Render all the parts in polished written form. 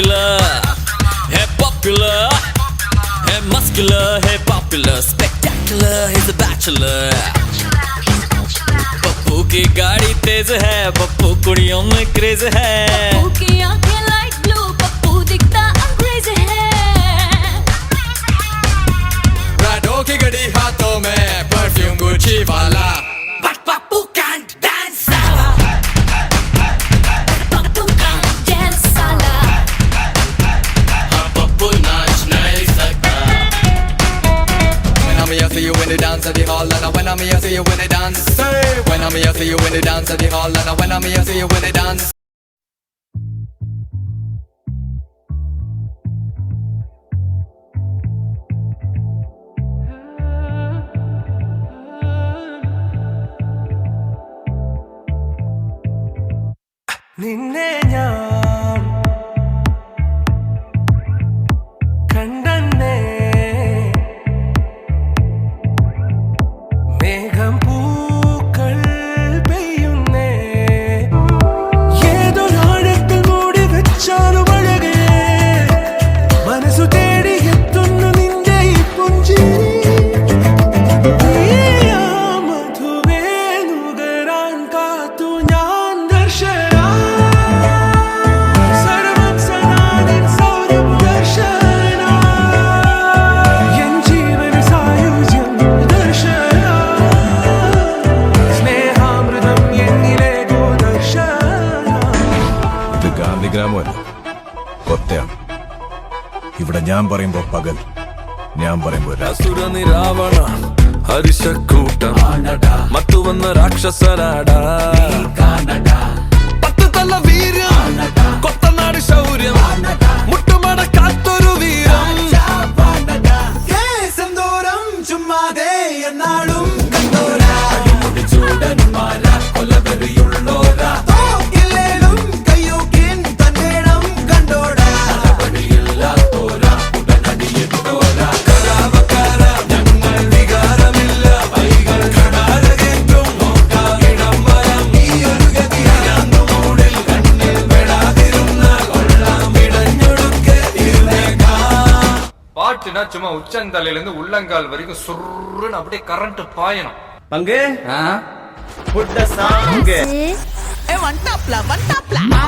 muscular, hey popular, hey muscular, hey popular, spectacular, he's a bachelor. Pappu की गाड़ी तेज है, पप्पू कुड़ियों में क्रेज है, पप्पू की आंखें लाइट ब्लू, पप्पू दिखता अंग्रेज है। राडो की घड़ी हाथों में, परफ्यूम गुच्ची वाला, but Pappu can't dance. Pappu का डांस साला, हाँ पप्पू नाच नहीं सकता. When I'm here, see you in the dance at the hall, and when I'm here, see you in the dance. Hey, when I'm here, see you in the dance at the hall, and when I'm here, see you in the dance. നിന്നെ ഞാൻ കണ്ടന്നേ മേഘം പൂക്കൾ പെയ്യുന്നേ ഏതൊരാഴത്തിൽ മൂടി വെച്ചാലും അഴകേ മനസ്സു തേടി എത്തുന്നു നിന്റെ ഈ പുഞ്ചിരി മധുവേ നുകരാൻ കാത്തു ഞാൻ ദർശന സർവം സനാതൻ സൗരം ദർശന എൻ ജീവന സായുജ്യം ദർശന സ്നേഹാമൃതം എന്നിലെ ഗോദർശന. ഇത് ഗാന്ധിഗ്രാമമല്ല, കൊത്തയാണ്. ഇവിടെ ഞാൻ പറയുമ്പോ പകൽ, ഞാൻ പറയുമ്പോ രാത്രി. അസുരനി രാവണ ഹരിശക്കൂട്ടം മത്തു വന്ന രാക്ഷസനാടാ, പത്ത് തല വീര്യം, കൊത്തനാട് ശൗര്യം, മുട്ടുമടക്കാത്തൊരു വീരം. സെന്തോരം ചുമ്മാതെ എന്നാളും കണ്ടോരാ, തോക്കില്ലേലും കയ്യൂക്കിൻ തന്നേടം കണ്ടോടാ. பாட்டுனா சும்மா உச்சந்தலையில இருந்து உள்ளங்கால் வரைக்கும் சுருன்னு அப்படியே கரண்ட் பாயணும். பங்கு புட்ட சாங்க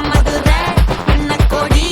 மதுரை அண்ணா கொடி